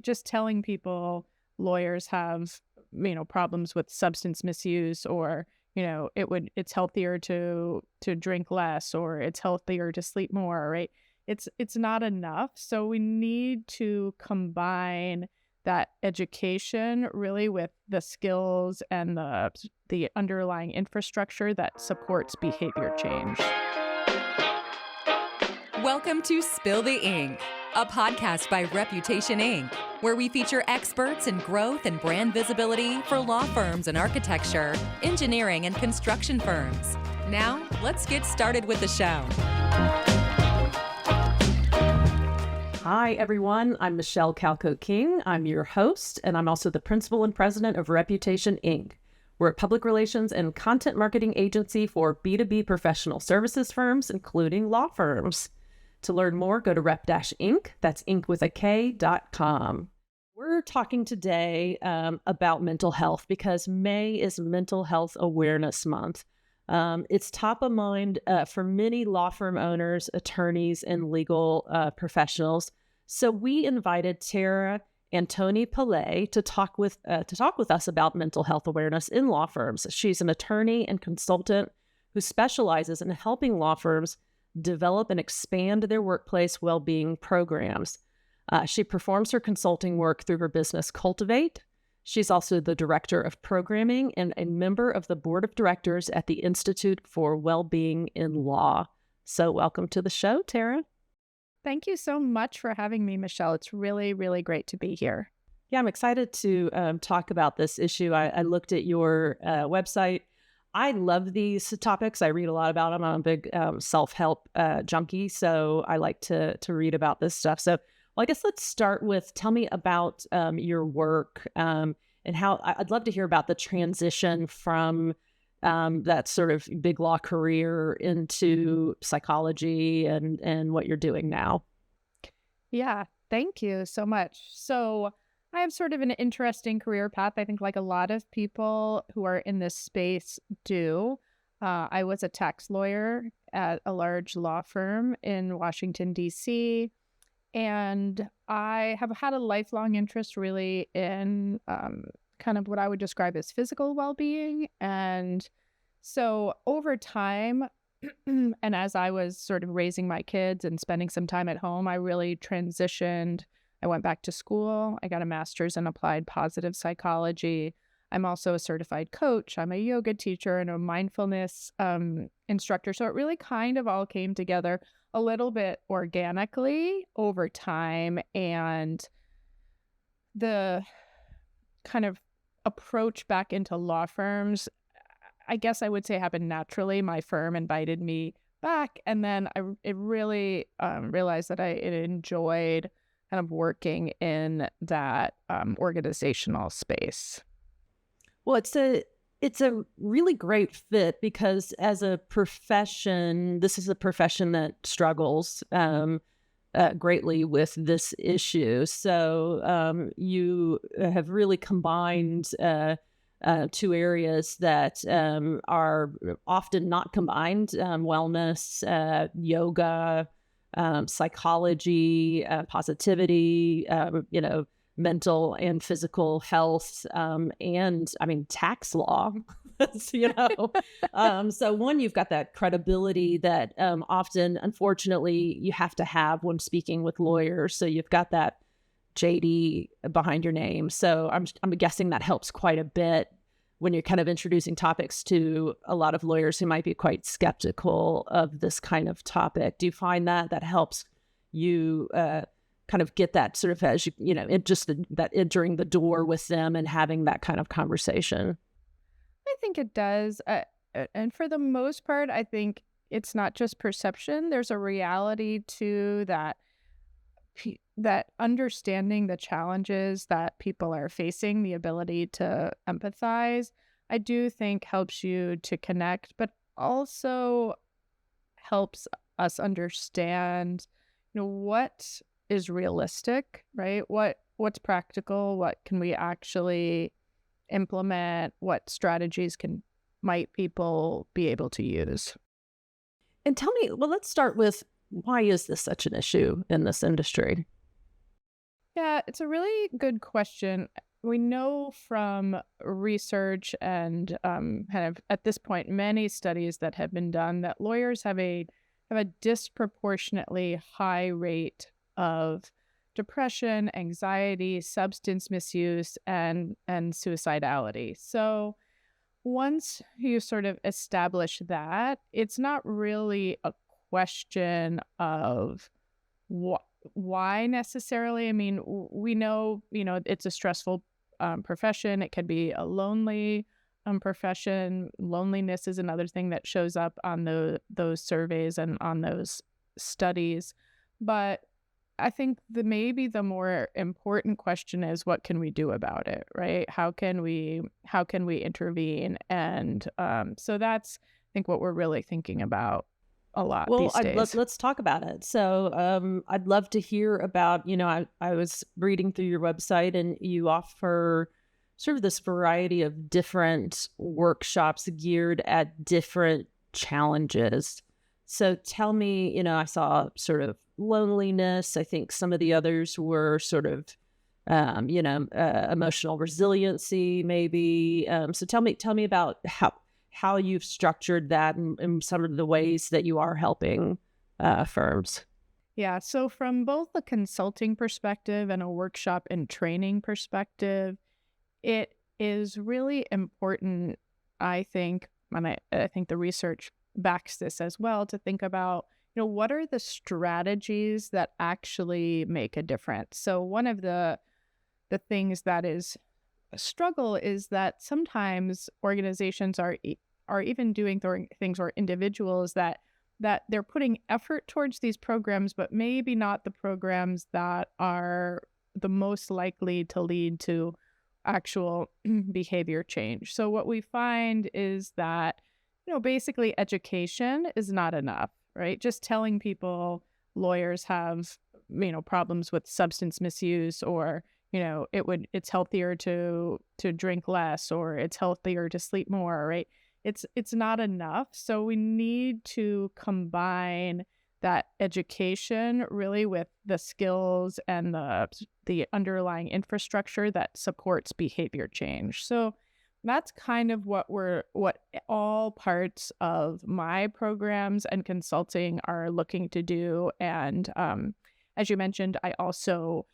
just telling people lawyers have, problems with substance misuse, or, it's healthier to drink less, or it's healthier to sleep more, right? It's not enough. So we need to combine that education really with the skills and the underlying infrastructure that supports behavior change. Welcome to Spill the Ink, a podcast by Reputation Inc., where we feature experts in growth and brand visibility for law firms and architecture, engineering, and construction firms. Now, let's get started with the show. Hi, everyone. I'm Michelle Calco-King. I'm your host, and I'm also the principal and president of Reputation Inc. We're a public relations and content marketing agency for B2B professional services firms, including law firms. To learn more, go to rep-inc, that's inc with a K.com. We're talking today about mental health because May is Mental Health Awareness Month. It's top of mind for many law firm owners, attorneys, and legal professionals. So we invited Tara Antonipillai to talk with us about mental health awareness in law firms. She's an attorney and consultant who specializes in helping law firms develop and expand their workplace well-being programs. She performs her consulting work through her business Cultivate. She's also the director of programming and a member of the board of directors at the Institute for Wellbeing in Law. So welcome to the show, Tara. Thank you so much for having me, Michelle. It's really, really great to be here. Yeah, I'm excited to talk about this issue. I looked at your website. I love these topics. I read a lot about them. I'm a big self-help junkie, so I like to read about this stuff. So, well, I guess let's start with, tell me about your work and how, I'd love to hear about the transition from that sort of big law career into psychology and what you're doing now. Yeah, thank you so much. So I have sort of an interesting career path, I think, like a lot of people who are in this space do. I was a tax lawyer at a large law firm in Washington, D.C., and I have had a lifelong interest really in kind of what I would describe as physical well-being. And so over time, and as I was sort of raising my kids and spending some time at home, I really transitioned. I went back to school. I got a master's in applied positive psychology. I'm also a certified coach. I'm a yoga teacher and a mindfulness instructor. So it really kind of all came together a little bit organically over time. And the kind of approach back into law firms, I guess I would say, happened naturally. My firm invited me back, and then I really realized that I enjoyed kind of working in that organizational space. Well, it's a really great fit because as a profession, this is a profession that struggles greatly with this issue. So you have really combined two areas that are often not combined: wellness, yoga, psychology, positivity, mental and physical health, and I mean, tax law, so one, you've got that credibility that often, unfortunately, you have to have when speaking with lawyers. So you've got that JD behind your name. So I'm guessing that helps quite a bit when you're kind of introducing topics to a lot of lawyers who might be quite skeptical of this kind of topic. Do you find that helps you kind of get that sort of, as that entering the door with them and having that kind of conversation? I think it does. And for the most part, I think it's not just perception. There's a reality to that, that understanding the challenges that people are facing, the ability to empathize, I do think helps you to connect, but also helps us understand, what is realistic, right? What's practical? What can we actually implement? What strategies might people be able to use? And tell me, well, let's start with, why is this such an issue in this industry? Yeah, it's a really good question. We know from research and kind of at this point many studies that have been done that lawyers have a disproportionately high rate of depression, anxiety, substance misuse, and suicidality. So once you sort of establish that, it's not really a question of Wh why necessarily? I mean, we know, it's a stressful, profession. It can be a lonely, profession. Loneliness is another thing that shows up on those surveys and on those studies. But I think maybe the more important question is what can we do about it, right? How can we intervene? And so that's I think what we're really thinking about a lot Well, these days. let's talk about it. So, I'd love to hear about, I was reading through your website and you offer sort of this variety of different workshops geared at different challenges. So tell me, I saw sort of loneliness. I think some of the others were sort of, emotional resiliency, maybe. So tell me about how you've structured that and some of the ways that you are helping firms. Yeah, so from both a consulting perspective and a workshop and training perspective, it is really important, I think, and I think the research backs this as well, to think about, what are the strategies that actually make a difference? So one of the things that is a struggle is that sometimes organizations are even doing things, or individuals that they're putting effort towards these programs, but maybe not the programs that are the most likely to lead to actual behavior change. So what we find is that, basically education is not enough, right? Just telling people lawyers have, problems with substance misuse, or, it's healthier to drink less, or it's healthier to sleep more, right? It's not enough. So we need to combine that education really with the skills and the underlying infrastructure that supports behavior change. So that's kind of what all parts of my programs and consulting are looking to do. And as you mentioned, I also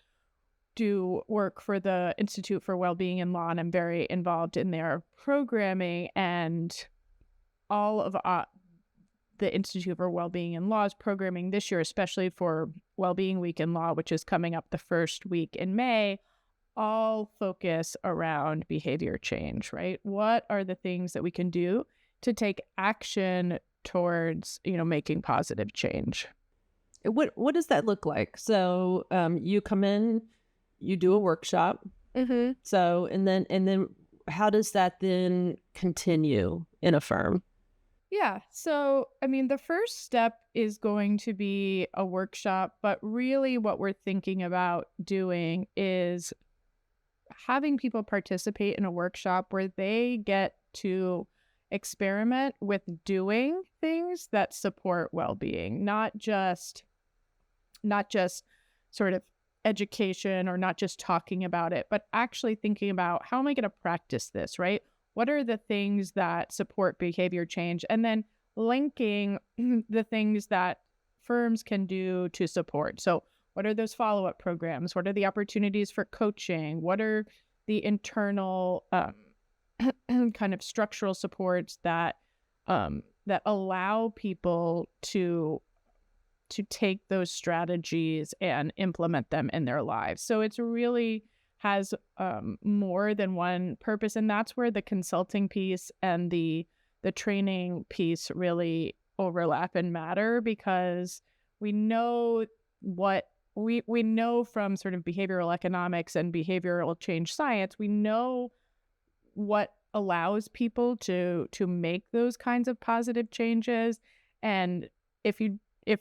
do work for the Institute for Wellbeing in Law, and I'm very involved in their programming. And all of the Institute for Wellbeing in Law's programming this year, especially for Wellbeing Week in Law, which is coming up the first week in May, all focus around behavior change, right? What are the things that we can do to take action towards, making positive change? What does that look like? So, you come in, you do a workshop. Mm-hmm. So, and then how does that then continue in a firm? Yeah. So, I mean, the first step is going to be a workshop, but really what we're thinking about doing is having people participate in a workshop where they get to experiment with doing things that support well-being, not just sort of education, or not just talking about it, but actually thinking about, how am I going to practice this, right? What are the things that support behavior change? And then linking the things that firms can do to support. So what are those follow-up programs? What are the opportunities for coaching? What are the internal kind of structural supports that allow people to take those strategies and implement them in their lives? So it's really has more than one purpose, and that's where the consulting piece and the training piece really overlap and matter, because we know what we know from sort of behavioral economics and behavioral change science. We know what allows people to make those kinds of positive changes. And if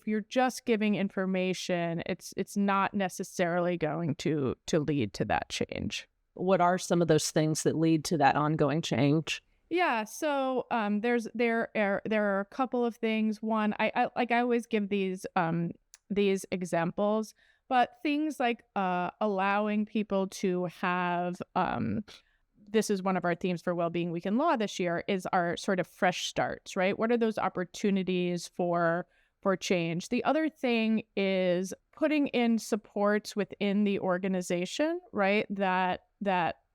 you're just giving information, it's not necessarily going to lead to that change. What are some of those things that lead to that ongoing change? Yeah, so there are a couple of things. One, I always give these examples, But things like allowing people to have this is one of our themes for Wellbeing Week in Law this year, is our sort of fresh starts, right? What are those opportunities for change? The other thing is putting in supports within the organization, right? That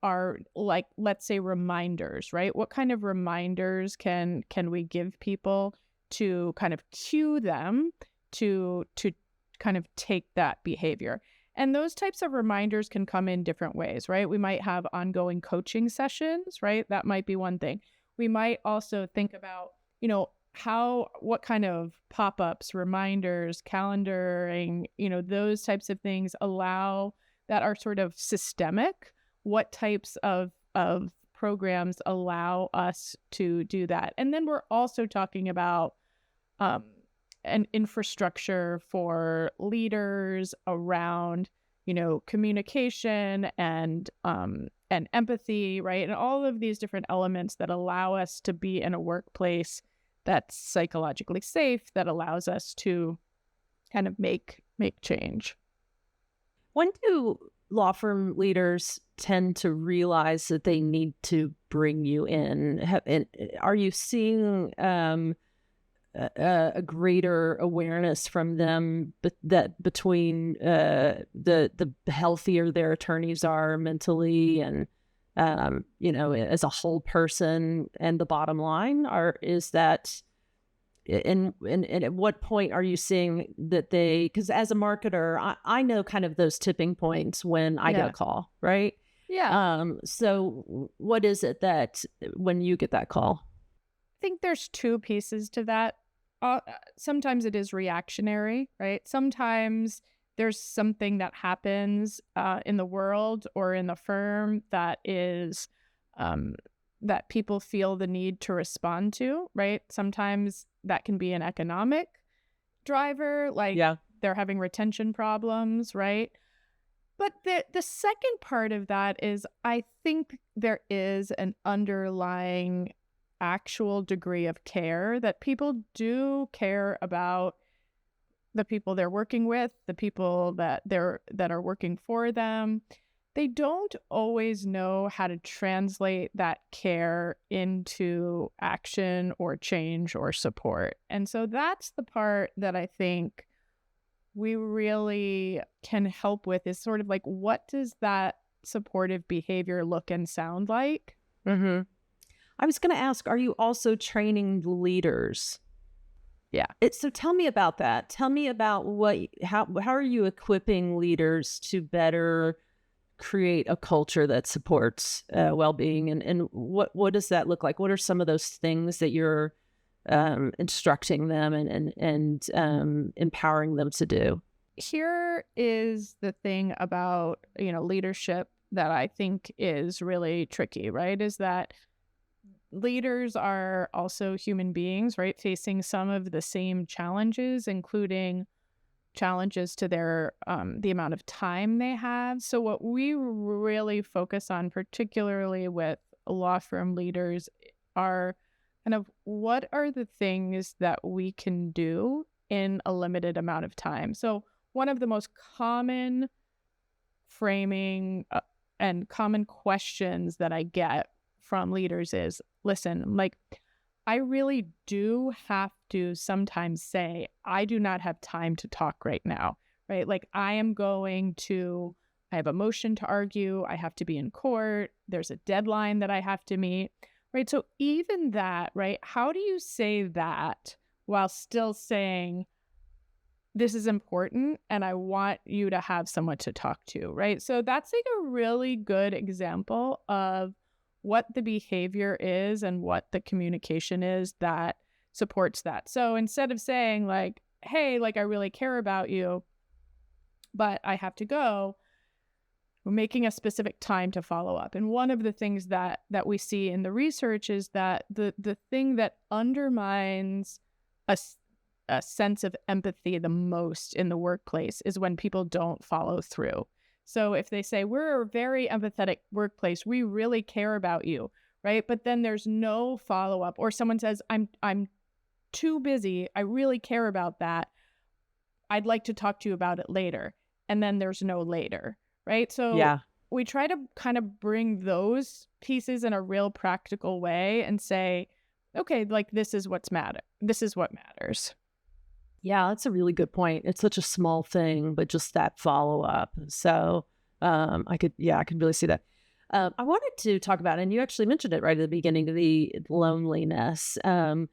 are like, let's say, reminders, right? What kind of reminders can we give people to kind of cue them to kind of take that behavior? And those types of reminders can come in different ways, right? We might have ongoing coaching sessions, right? That might be one thing. We might also think about, what kind of pop-ups, reminders, calendaring, those types of things allow that are sort of systemic. What types of programs allow us to do that? And then we're also talking about an infrastructure for leaders around, communication and empathy, right? And all of these different elements that allow us to be in a workplace that's psychologically safe, that allows us to kind of make change. When do law firm leaders tend to realize that they need to bring you in? Are you seeing a greater awareness from them that between the healthier their attorneys are mentally and as a whole person, and the bottom line is that and at what point are you seeing that because as a marketer, I know kind of those tipping points when I get a call, right? Yeah. So what is it that when you get that call? I think there's two pieces to that. Sometimes it is reactionary, right? Sometimes there's something that happens in the world or in the firm that is that people feel the need to respond to, right? Sometimes that can be an economic driver, like they're having retention problems, right? But the second part of that is, I think there is an underlying actual degree of care, that people do care about the people they're working with, the people that are working for them. They don't always know how to translate that care into action or change or support. And so that's the part that I think we really can help with, is sort of like, what does that supportive behavior look and sound like? Mm-hmm. I was going to ask, are you also training leaders? Yeah. So tell me about that. Tell me about how are you equipping leaders to better create a culture that supports well-being, and what does that look like? What are some of those things that you're instructing them and empowering them to do? Here is the thing about, leadership that I think is really tricky, right? Is that leaders are also human beings, right? Facing some of the same challenges, including challenges to their the amount of time they have. So what we really focus on, particularly with law firm leaders, are kind of, what are the things that we can do in a limited amount of time? So one of the most common framing and common questions that I get from leaders is, listen, like, I really do have to sometimes say, I do not have time to talk right now, right? Like, I have a motion to argue. I have to be in court. There's a deadline that I have to meet, right? So even that, right? How do you say that while still saying, this is important and I want you to have someone to talk to, right? So that's like a really good example of what the behavior is and what the communication is that supports that. So instead of saying like, hey, like, I really care about you, but I have to go, we're making a specific time to follow up. And one of the things that we see in the research is that the thing that undermines a sense of empathy the most in the workplace is when people don't follow through. So if they say, we're a very empathetic workplace, we really care about you, right? But then there's no follow-up, or someone says, I'm too busy, I really care about that, I'd like to talk to you about it later. and then there's no later, right? So Yeah. we try to kind of bring those pieces in a real practical way and say, okay, like this is what matters. Yeah, that's a really good point. It's such a small thing, but just that follow up. So I could really see that. I wanted to talk about, and you actually mentioned it right at the beginning, the loneliness. And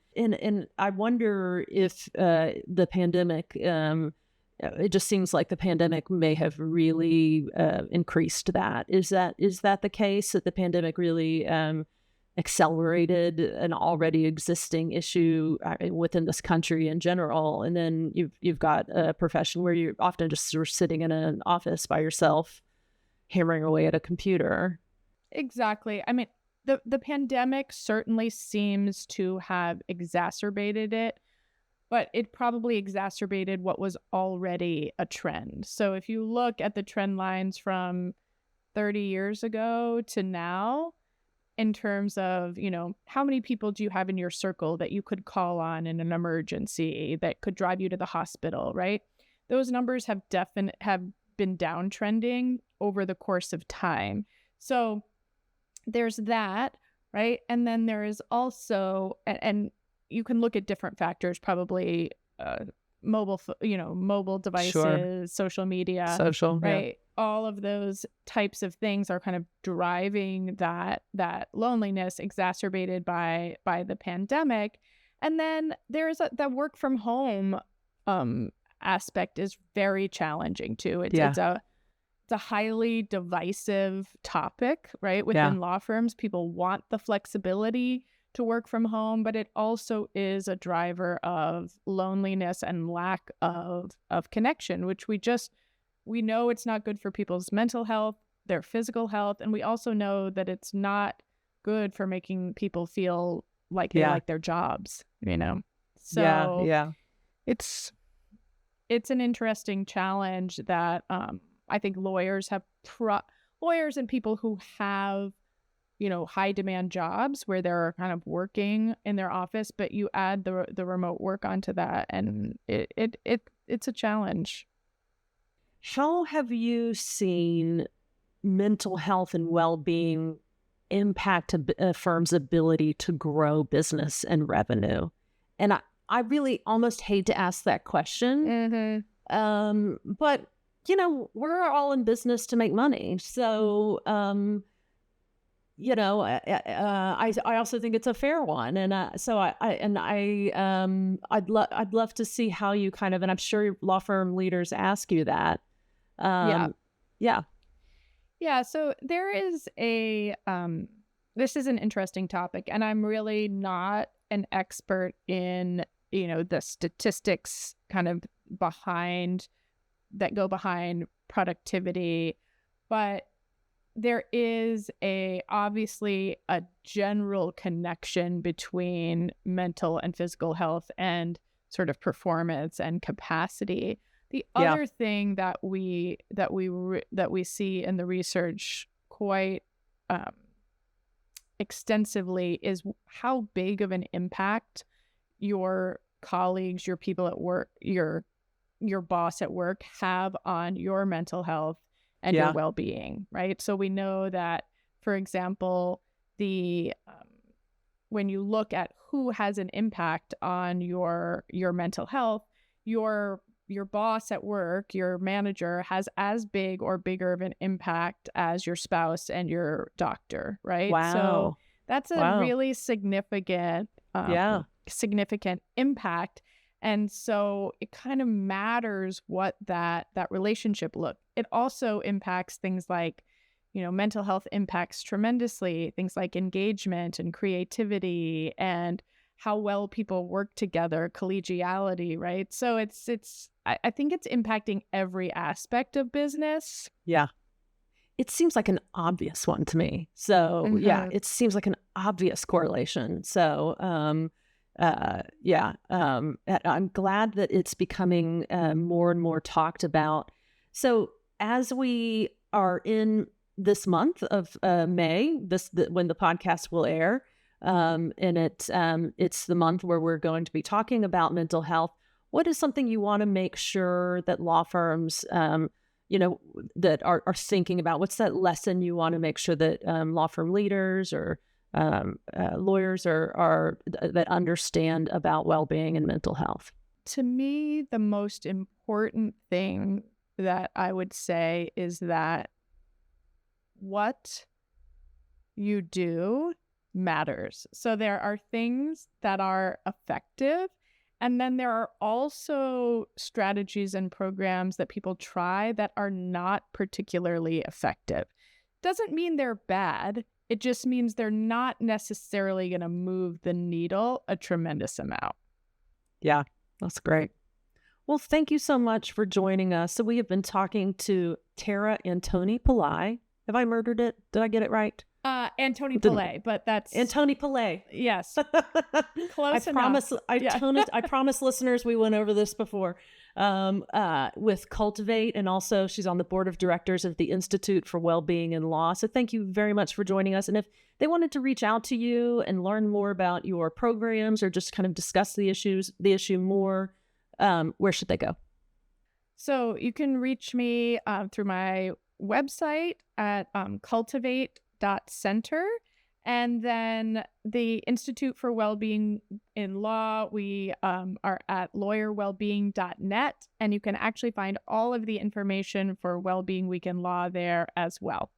I wonder if the pandemic, it just seems like the pandemic may have really increased that. Is that the case, that the pandemic really accelerated an already existing issue within this country in general? And then you've got a profession where you're often just sort of sitting in an office by yourself, hammering away at a computer. Exactly. I mean, the pandemic certainly seems to have exacerbated it, but it probably exacerbated what was already a trend. So if you look at the trend lines from 30 years ago to now, in terms of, how many people do you have in your circle that you could call on in an emergency that could drive you to the hospital, right? Those numbers have been downtrending over the course of time. So there's that, right? And then there is also, and you can look at different factors, probably mobile Sure. devices, social media, Social, yeah. right? All of those types of things are kind of driving that loneliness, exacerbated by the pandemic. And then there's the work from home aspect is very challenging too. Yeah. It's a highly divisive topic, right? Yeah. Within law firms, people want the flexibility to work from home, but it also is a driver of loneliness and lack of connection, which we know it's not good for people's mental health, their physical health, and we also know that it's not good for making people feel like they Yeah. like their jobs, Yeah. So Yeah. it's an interesting challenge that I think lawyers and people who have high demand jobs where they're kind of working in their office, but you add the remote work onto that, and it's a challenge. How have you seen mental health and well-being impact a firm's ability to grow business and revenue? And I really almost hate to ask that question. But we're all in business to make money. So, I also think it's a fair one. And I'd love to see how you kind of, and I'm sure law firm leaders ask you that. Yeah. Yeah. Yeah. So there is this is an interesting topic, and I'm really not an expert in, the statistics kind of that go behind productivity, but there is obviously a general connection between mental and physical health and sort of performance and capacity. The other thing that we see in the research quite extensively is how big of an impact your colleagues, your people at work, your boss at work have on your mental health and your well-being, right? So we know that, for example, when you look at who has an impact on your mental health, your boss at work, your manager, has as big or bigger of an impact as your spouse and your doctor, right? Wow. So that's a really significant impact. And so it kind of matters what that relationship look. It also impacts things like, mental health impacts tremendously things like engagement and creativity and how well people work together, collegiality, right? So I think it's impacting every aspect of business. Yeah. It seems like an obvious one to me. So it seems like an obvious correlation. So I'm glad that it's becoming more and more talked about. So as we are in this month of May, when the podcast will air, and it's the month where we're going to be talking about mental health. What is something you want to make sure that law firms, that are thinking about? What's that lesson you want to make sure that law firm leaders or lawyers are that understand about well-being and mental health? To me, the most important thing that I would say is that what you do matters. So there are things that are effective, and then there are also strategies and programs that people try that are not particularly effective. Doesn't mean they're bad. It just means they're not necessarily going to move the needle a tremendous amount. Yeah, that's great. Well, thank you so much for joining us. So we have been talking to Tara Antonipillai. Have I murdered it? Did I get it right? Antonipillai, but that's Antonipillai. Yes. Close enough. I promise listeners we went over this before with Cultivate, and also she's on the board of directors of the Institute for Wellbeing in Law. So thank you very much for joining us. And if they wanted to reach out to you and learn more about your programs or just kind of discuss the issue more, where should they go? So you can reach me through my website at cultivate.center. And then the Institute for Wellbeing in Law, we are at lawyerwellbeing.net. And you can actually find all of the information for Wellbeing Week in Law there as well.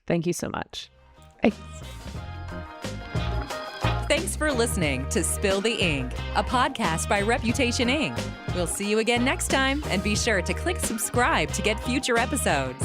Thank you so much. Thanks for listening to Spill the Ink, a podcast by Reputation Inc. We'll see you again next time, and be sure to click subscribe to get future episodes.